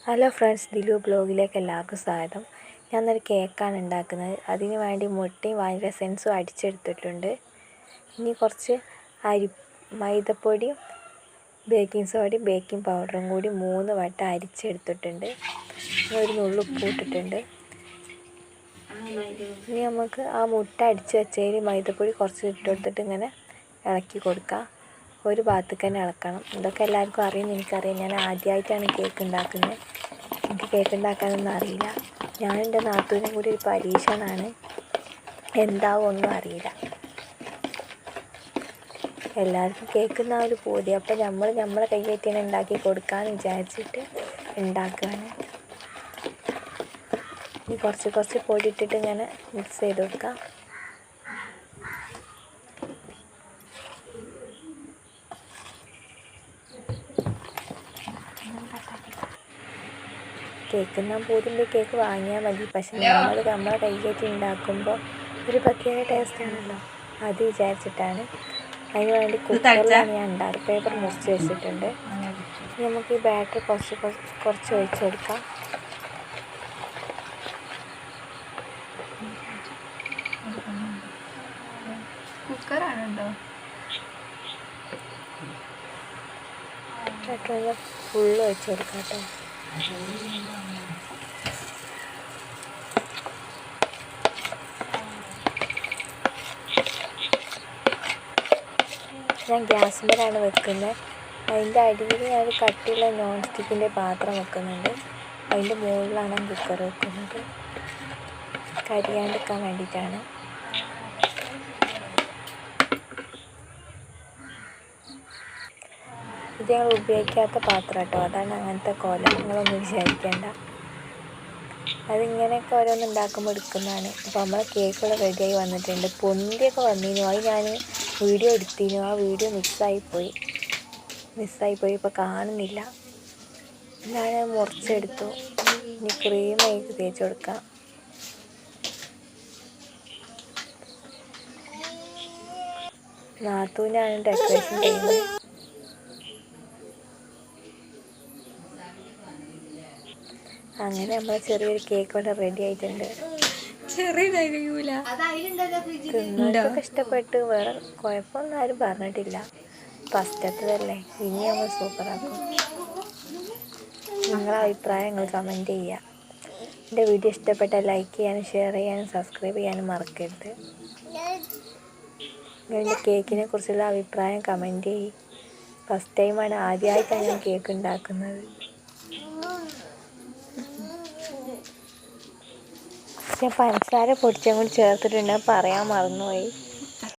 Hello friends, Dilu ബ്ലോഗിലേക്ക് എല്ലാവർക്കും സ്വാഗതം. ഞാനൊരു കേക്കാണ് ഉണ്ടാക്കുന്നത്. അതിന് വേണ്ടി മുട്ടയും വാനില എസൻസും അടിച്ചെടുത്തിട്ടുണ്ട്. ഇനി കുറച്ച് മൈദപ്പൊടിയും ബേക്കിംഗ് സോഡയും ബേക്കിംഗ് പൗഡറും കൂടി 3 വട്ടം അരിച്ചെടുത്തിട്ടുണ്ട്. ഒരു നുള്ളു ഉപ്പ് ഇട്ടിട്ടുണ്ട്. ഇനി നമുക്ക് ആ മുട്ട അടിച്ച് വെച്ചതിൽ മൈദപ്പൊടി കുറച്ച് ഇട്ടെടുത്തിട്ട് ഇങ്ങനെ ഇളക്കി കൊടുക്കാം. ഒരു ഭാഗത്തേക്ക് തന്നെ ഇളക്കണം. ഇതൊക്കെ എല്ലാവർക്കും അറിയുമെന്ന് എനിക്കറിയാം. ഞാൻ ആദ്യമായിട്ടാണ് കേക്ക് ഉണ്ടാക്കുന്നത്. എനിക്ക് കേക്ക് ഉണ്ടാക്കാനൊന്നും അറിയില്ല. ഞാനും എൻ്റെ നാത്തൂനും കൂടി ഒരു പരീക്ഷണമാണ്. എന്താവും ഒന്നും അറിയില്ല. എല്ലാവർക്കും കേൾക്കുന്ന ഒരു പൂതി. അപ്പോൾ നമ്മളെ കൈയ്യേറ്റി തന്നെ ഉണ്ടാക്കി കൊടുക്കാമെന്ന് വിചാരിച്ചിട്ട് ഉണ്ടാക്കുകയാണ്. ഇനി കുറച്ച് പൊടി ഇട്ടിട്ട് ഇങ്ങനെ മിക്സ് ചെയ്ത് കൊടുക്കാം. കേക്ക് പൂതിൻ്റെ കേക്ക് വാങ്ങിയാൽ മതി. പക്ഷെ നമ്മളെ കൈയ്യേറ്റി ഉണ്ടാക്കുമ്പോൾ ഒരു പ്രത്യേക ടേസ്റ്റാണല്ലോ, അത് വിചാരിച്ചിട്ടാണ്. അതിന് വേണ്ടി കുക്കറിലാണ് ഞാൻ ഉണ്ടാക്കുക. പേപ്പർ മുറിച്ച് വെച്ചിട്ടുണ്ട്. ഇനി നമുക്ക് ഈ ബാറ്റർ കുറച്ച് ഒഴിച്ച് കൊടുക്കാം. കുക്കറാണുണ്ടോ? ബാറ്റർ ഫുള്ള് ഒഴിച്ച് കൊടുക്കാം കേട്ടോ. ഞാൻ ഗ്യാസിന്മേലാണ് വെക്കുന്നത്. അതിൻ്റെ അടിയിൽ ഞാൻ കട്ടിയുള്ള നോൺ സ്റ്റിക്കിൻ്റെ പാത്രം വെക്കുന്നുണ്ട്. അതിൻ്റെ മുകളിലാണ് ഞാൻ കുക്കർ വെക്കുന്നത്. കരിയാണ്ടിരിക്കാൻ വേണ്ടിയിട്ടാണ്. ഇത് ഞങ്ങൾ ഉപയോഗിക്കാത്ത പാത്രം കേട്ടോ, അതാണ് അങ്ങനത്തെ കോലം. നിങ്ങളൊന്നും വിചാരിക്കേണ്ട. അതിങ്ങനെയൊക്കെ ഓരോന്ന് ഉണ്ടാക്കുമ്പോൾ എടുക്കുന്നതാണ്. അപ്പോൾ നമ്മളെ കേക്കുകൾ റെഡിയായി വന്നിട്ടുണ്ട്. പൊന്തിയൊക്കെ വന്നിരുന്നു. അത് ഞാൻ വീഡിയോ എടുത്തിരുന്നു. ആ വീഡിയോ മിസ്സായിപ്പോയി. ഇപ്പോൾ കാണുന്നില്ല. ഞാൻ മുറിച്ചെടുത്തു. ഇനി ക്രീമായിട്ട് തേച്ച് കൊടുക്കാം. നാത്തൂനാണ് ഡെക്കറേഷൻ ചെയ്യുന്നത്. അങ്ങനെ നമ്മൾ ചെറിയൊരു കേക്ക് ഇവിടെ റെഡി ആയിട്ടുണ്ട്. തിന്നൊക്കെ ഇഷ്ടപ്പെട്ട്, വേറെ കുഴപ്പമൊന്നും ആരും പറഞ്ഞിട്ടില്ല. ഫസ്റ്റത്തതല്ലേ, ഇനി നമ്മൾ സൂപ്പറാക്കും. നിങ്ങളുടെ അഭിപ്രായങ്ങൾ കമൻറ്റ് ചെയ്യുക. എൻ്റെ വീഡിയോ ഇഷ്ടപ്പെട്ടാൽ ലൈക്ക് ചെയ്യാനും ഷെയർ ചെയ്യാനും സബ്സ്ക്രൈബ് ചെയ്യാനും മറക്കരുത്. നിങ്ങളുടെ കേക്കിനെ കുറിച്ചുള്ള അഭിപ്രായം കമൻറ്റ് ചെയ്യും. ഫസ്റ്റ് ടൈമാണ്, ആദ്യമായിട്ടാണ് ഞാൻ കേക്ക് ഉണ്ടാക്കുന്നത്. ഞാൻ പഞ്ചസാര പൊടിച്ചും കൂടി ചേർത്തിട്ടുണ്ട്, പറയാൻ മറന്നുപോയി.